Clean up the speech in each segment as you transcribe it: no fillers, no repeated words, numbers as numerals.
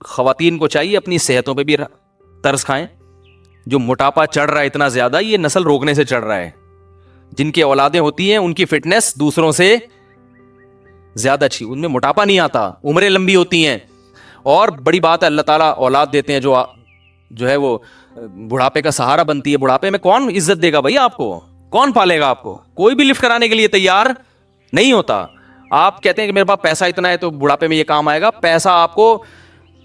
ख़वातीन को चाहिए अपनी सेहतों पे भी तरस खाएं. जो मोटापा चढ़ रहा है इतना ज़्यादा, ये नस्ल रोकने से चढ़ रहा है. जिनकी औलादें होती हैं उनकी फिटनेस दूसरों से ज़्यादा अच्छी, उनमें मोटापा नहीं आता, उम्रें लंबी होती हैं. और बड़ी बात है, अल्लाह ताला औलाद देते हैं जो है वो बुढ़ापे का सहारा बनती है. बुढ़ापे में कौन इज्जत देगा भाई आपको, कौन पालेगा आपको? कोई भी लिफ्ट कराने के लिए तैयार नहीं होता. आप कहते हैं कि मेरे पास पैसा इतना है तो बुढ़ापे में ये काम आएगा. पैसा आपको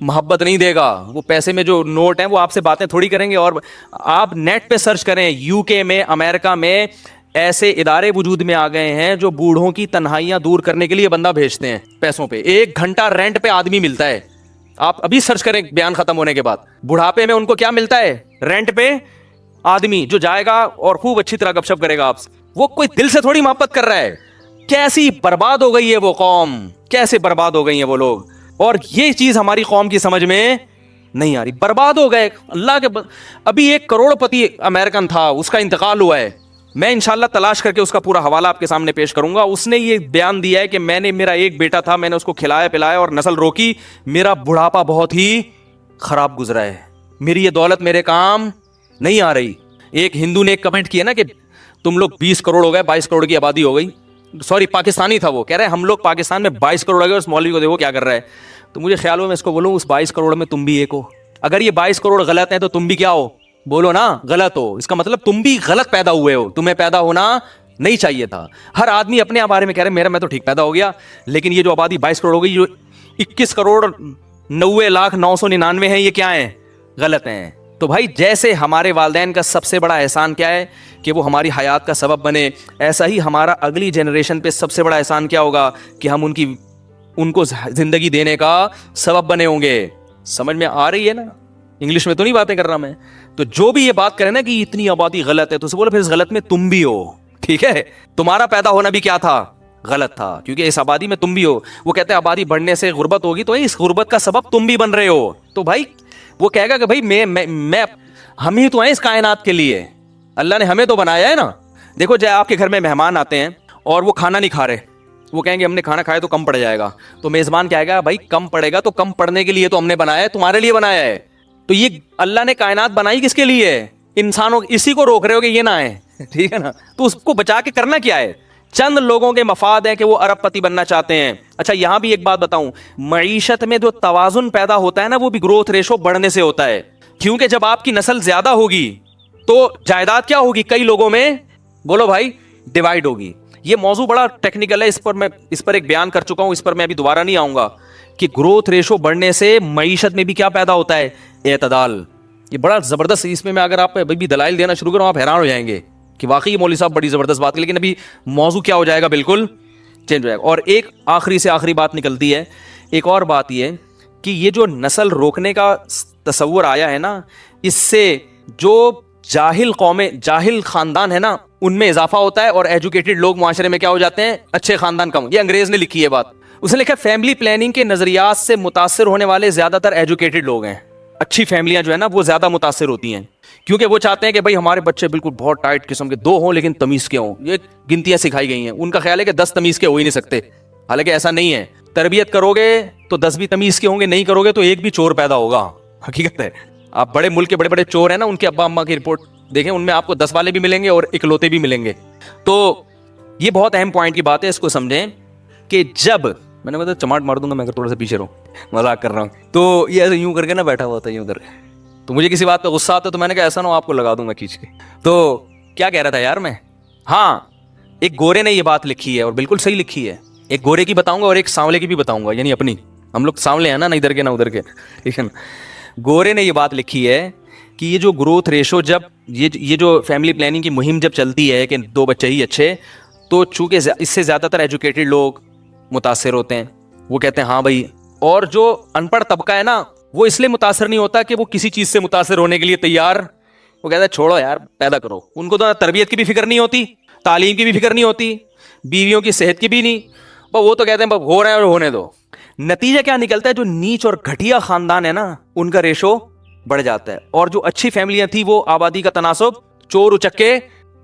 मोहब्बत नहीं देगा. वो पैसे में जो नोट हैं वो आपसे बातें थोड़ी करेंगे. और आप नेट पे सर्च करें, यूके में, अमेरिका में ऐसे इदारे वजूद में आ गए हैं जो बूढ़ों की तन्हाइयां दूर करने के लिए बंदा भेजते हैं पैसों पे. 1 घंटा रेंट पे आदमी मिलता है. आप अभी सर्च करें बयान खत्म होने के बाद. बुढ़ापे में उनको क्या मिलता है? रेंट पे आदमी जो जाएगा और खूब अच्छी तरह गपशप करेगा आपसे. वो कोई दिल से थोड़ी मोहब्बत कर रहा है. कैसी बर्बाद हो गई है वो कौम, कैसे बर्बाद हो गई है वो लोग. और ये चीज हमारी कौम की समझ में नहीं आ रही. बर्बाद हो गए अल्लाह के अभी 1 करोड़पति अमेरिकन था, उसका इंतकाल हुआ है. मैं इंशाल्लाह तलाश करके उसका पूरा हवाला आपके सामने पेश करूंगा. उसने ये बयान दिया है कि मेरा एक बेटा था, मैंने उसको खिलाया पिलाया और नस्ल रोकी, मेरा बुढ़ापा बहुत ही खराब गुजरा है, मेरी ये दौलत मेरे काम नहीं आ रही. एक हिंदू ने एक कमेंट किया ना कि तुम लोग 20 करोड़ हो गए, 22 करोड़ की आबादी हो गई. सॉरी, पाकिस्तानी था वो, कह रहे हैं हम लोग पाकिस्तान में 22 करोड़ हो गए, उस मौलवी को देखो क्या कर रहा है. तो मुझे ख्याल हुआ मैं इसको बोलूँ उस 22 करोड़ में तुम भी एक हो. अगर ये 22 करोड़ गलत है तो तुम भी क्या हो? बोलो ना, गलत हो. इसका मतलब तुम भी गलत पैदा हुए हो, तुम्हें पैदा होना नहीं चाहिए था. हर आदमी अपने बारे में कह रहे मैं तो ठीक पैदा हो गया, लेकिन ये जो आबादी 22 करोड़ हो गई, जो 21 करोड़ 90,999 है, ये क्या है? गलत हैं. तो भाई जैसे हमारे वालिदैन का सबसे बड़ा एहसान क्या है कि वो हमारी हयात का सबब बने, ऐसा ही हमारा अगली जनरेशन पे सबसे बड़ा एहसान क्या होगा कि हम उनको ज़िंदगी देने का सबब बने होंगे. समझ में आ रही है ना? इंग्लिश में तो नहीं बातें कर रहा मैं. तो जो भी ये बात करे ना कि इतनी आबादी गलत है, तो उसे बोलो फिर इस गलत में तुम भी हो. ठीक है, तुम्हारा पैदा होना भी क्या था? गलत था, क्योंकि इस आबादी में तुम भी हो. वो कहते हैं आबादी बढ़ने से गुर्बत होगी, तो इस गुर्बत का सबब तुम भी बन रहे हो. तो भाई वो कहेगा कि भाई मैं हम ही तो हैं इस कायनात के लिए, अल्लाह ने हमें तो बनाया है ना. देखो जब आपके घर में मेहमान आते हैं और वो खाना नहीं खा रहे, वो कहेंगे हमने खाना खाया तो कम पड़ जाएगा. तो मेज़बान क्या आएगा, भाई कम पड़ेगा तो कम पड़ने के लिए तो हमने बनाया है, तुम्हारे लिए बनाया है. तो ये अल्लाह ने कायनात बनाई किसके लिए है? इंसानों. इसी को रोक रहे हो कि ये ना आए. ठीक है ना? तो उसको बचा के करना क्या है? चंद लोगों के मफाद है कि वो अरबपति बनना चाहते हैं. अच्छा, यहां भी एक बात बताऊं, मईशत में जो तवाजुन पैदा होता है ना, वो भी ग्रोथ रेशो बढ़ने से होता है. क्योंकि जब आपकी नस्ल ज्यादा होगी तो जायदाद क्या होगी? कई लोगों में, बोलो भाई, डिवाइड होगी. ये मौजू बड़ा टेक्निकल है, इस पर एक बयान कर चुका हूं, इस पर मैं अभी दोबारा नहीं आऊंगा कि ग्रोथ रेशो बढ़ने से मईशत में भी क्या पैदा होता है? एतदाल. ये बड़ा जबरदस्त, इसमें मैं अगर आप अभी भी दलाइल देना शुरू करूं आप हैरान हो जाएंगे कि वाकई मौलवी साहब बड़ी जबरदस्त बात है. लेकिन अभी मौजू क्या हो जाएगा, बिल्कुल चेंज हो जाएगा. और एक आखिरी से आखिरी बात निकलती है. एक और बात यह कि ये जो नस्ल रोकने का तस्वुर आया है ना, इससे जो जाहिल कौमें, जाहिल खानदान है ना, उनमें इजाफा होता है और एजुकेटेड लोग माशरे में क्या हो जाते हैं? अच्छे खानदान कम. ये अंग्रेज ने लिखी है बात. उसने लिखा फैमिली प्लानिंग के नजरियात से मुतासिर होने वाले ज्यादातर एजुकेटेड लोग हैं. अच्छी फैमिलियां जो है ना वो ज्यादा मुतासिर होती हैं, क्योंकि वो चाहते हैं कि भाई हमारे बच्चे बिल्कुल बहुत टाइट किस्म के 2 हों लेकिन तमीज के हों. ये गिनतियां सिखाई गई हैं. उनका ख्याल है कि 10 तमीज के हो ही नहीं सकते. हालांकि ऐसा नहीं है. तरबियत करोगे तो 10 भी तमीज के होंगे, नहीं करोगे तो एक भी चोर पैदा होगा. हकीकत है. आप बड़े मुल्क के बड़े बड़े चोर हैं ना, उनके अब्बा अम्मा की रिपोर्ट देखें, उनमें आपको 10 वाले भी मिलेंगे और इकलौते भी मिलेंगे. तो ये बहुत अहम पॉइंट की बात है, इसको समझें कि जब मैंने मतलब चमाट मार दूंगा मैं अगर थोड़ा सा पीछे रहूं, मजाक कर रहा हूं. तो ये ऐसे यूं करके ना बैठा हुआ था यूं करके, तो मुझे किसी बात पे गुस्सा आता तो मैंने कहा ऐसा ना हो आपको लगा दूंगा खींच के. तो क्या कह रहा था यार मैं, हाँ, एक गोरे ने ये बात लिखी है और बिल्कुल सही लिखी है. एक गोरे की बताऊंगा और एक सांवले की भी बताऊंगा, यानी अपनी, हम लोग सांवले हैं ना इधर के ना उधर के, ठीक है ना. गोरे ने ये बात लिखी है कि ये जो ग्रोथ रेशो, जब ये जो फैमिली प्लानिंग की मुहिम जब चलती है कि 2 बच्चे ही अच्छे, तो चूंकि इससे ज़्यादातर एजुकेटेड लोग मुतासिर होते हैं. वो कहते हैं हाँ भाई. और जो अनपढ़ तबका है ना, वो इसलिए मुतासिर नहीं होता कि वो किसी चीज़ से मुतासिर होने के लिए तैयार, वो कहता है छोड़ो यार पैदा करो. उनको तो तरबियत की भी फिक्र नहीं होती, तालीम की भी फिक्र नहीं होती, बीवियों की सेहत की भी नहीं. वो तो कहते हैं हो रहे हैं और होने दो. नतीजा क्या निकलता है? जो नीच और घटिया खानदान है ना, उनका रेशो बढ़ जाता है. और जो अच्छी फैमिलियां थी वो आबादी का तनासब, चोर उचक्के,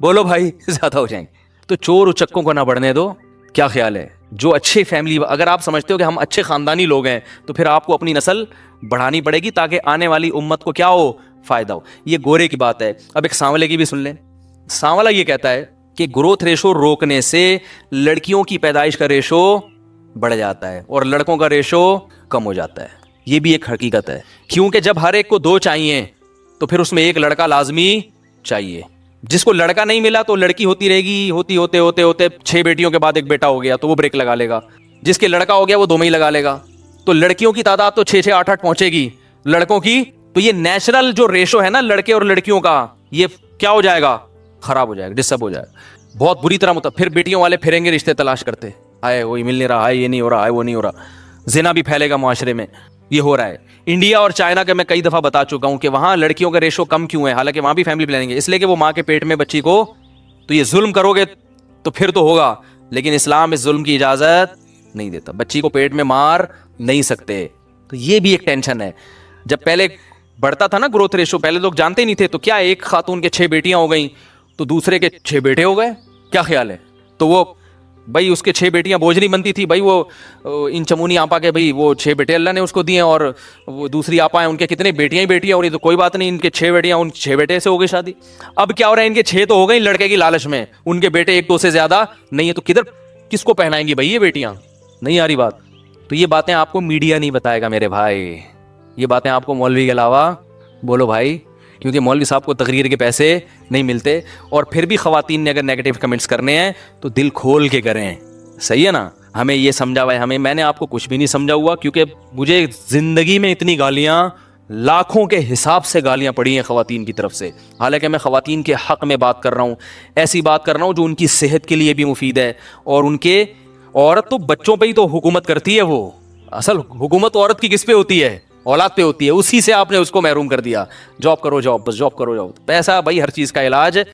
बोलो भाई, ज्यादा हो जाएंगे. तो चोर उचक्कों को ना बढ़ने दो. क्या ख्याल है? جو اچھے فیملی, اگر آپ سمجھتے ہو کہ ہم اچھے خاندانی لوگ ہیں تو پھر آپ کو اپنی نسل بڑھانی پڑے گی تاکہ آنے والی امت کو کیا ہو, فائدہ ہو. یہ گورے کی بات ہے. اب ایک سانولے کی بھی سن لیں. سانولا یہ کہتا ہے کہ گروتھ ریشو روکنے سے لڑکیوں کی پیدائش کا ریشو بڑھ جاتا ہے اور لڑکوں کا ریشو کم ہو جاتا ہے. یہ بھی ایک حقیقت ہے, کیونکہ جب ہر ایک کو 2 چاہیے تو پھر اس میں ایک لڑکا لازمی چاہیے. جس کو لڑکا نہیں ملا تو لڑکی ہوتی رہے گی, ہوتے 6 بیٹیوں کے بعد ایک بیٹا ہو گیا تو وہ بریک لگا لے گا. جس کے لڑکا ہو گیا وہ 2 میں ہی لگا لے گا. تو لڑکیوں کی تعداد تو 6 8 پہنچے گی, لڑکوں کی تو یہ نیچرل جو ریشو ہے نا لڑکے اور لڑکیوں کا, یہ کیا ہو جائے گا, خراب ہو جائے گا, ڈسٹرب ہو جائے گا بہت بری طرح. پھر بیٹیوں والے پھریں گے رشتے تلاش کرتے, آئے وہی مل نہیں رہا, آئے یہ نہیں ہو رہا, آئے وہ نہیں ہو رہا. زنا بھی پھیلے گا معاشرے میں. یہ ہو رہا ہے. انڈیا اور چائنا کا میں کئی دفعہ بتا چکا ہوں کہ وہاں لڑکیوں کا ریشو کم کیوں ہے, حالانکہ وہاں بھی فیملی پلاننگ ہے, اس لیے کہ وہ ماں کے پیٹ میں بچی کو, تو یہ ظلم کرو گے تو پھر تو ہوگا, لیکن اسلام اس ظلم کی اجازت نہیں دیتا. بچی کو پیٹ میں مار نہیں سکتے. تو یہ بھی ایک ٹینشن ہے. جب پہلے بڑھتا تھا نا گروتھ ریشو, پہلے لوگ جانتے ہی نہیں تھے, تو کیا ایک خاتون کے 6 بیٹیاں ہو گئیں تو دوسرے کے 6 بیٹے ہو گئے, کیا خیال ہے؟ تو وہ بھائی اس کے 6 بیٹیاں بوجھ نہیں بنتی تھی, بھائی وہ ان چمونی آپا کے بھائی وہ 6 بیٹے اللہ نے اس کو دیے, اور وہ دوسری آپا ہیں ان کے کتنے بیٹیاں ہی بیٹیاں ہو رہی, تو کوئی بات نہیں, ان کے 6 بیٹیاں, ان 6 بیٹے سے ہو گئی شادی. اب کیا ہو رہا ہے, ان کے 6 تو ہو گئی لڑکے کی لالچ میں, ان کے بیٹے 1 2 سے زیادہ نہیں ہے, تو کدھر کس کو پہنائیں گی بھائی یہ بیٹیاں؟ نہیں آ رہی بات. تو یہ باتیں آپ کو میڈیا نہیں بتائے گا میرے بھائی, یہ باتیں آپ کو مولوی کے علاوہ بولو بھائی, کیونکہ مولوی صاحب کو تقریر کے پیسے نہیں ملتے. اور پھر بھی خواتین نے اگر نیگیٹو کمنٹس کرنے ہیں تو دل کھول کے کریں, صحیح ہے نا. ہمیں یہ سمجھا ہوا ہے, میں نے آپ کو کچھ بھی نہیں سمجھا ہوا, کیونکہ مجھے زندگی میں اتنی گالیاں, لاکھوں کے حساب سے گالیاں پڑی ہیں خواتین کی طرف سے. حالانکہ میں خواتین کے حق میں بات کر رہا ہوں, ایسی بات کر رہا ہوں جو ان کی صحت کے لیے بھی مفید ہے. اور ان کے, عورت تو بچوں پہ ہی تو حکومت کرتی ہے, وہ اصل حکومت عورت کی کس پہ ہوتی ہے, اولاد پہ ہوتی ہے. اسی سے آپ نے اس کو محروم کر دیا, جاب کرو جاب, بس جاب کرو جاب. پیسہ بھائی ہر چیز کا علاج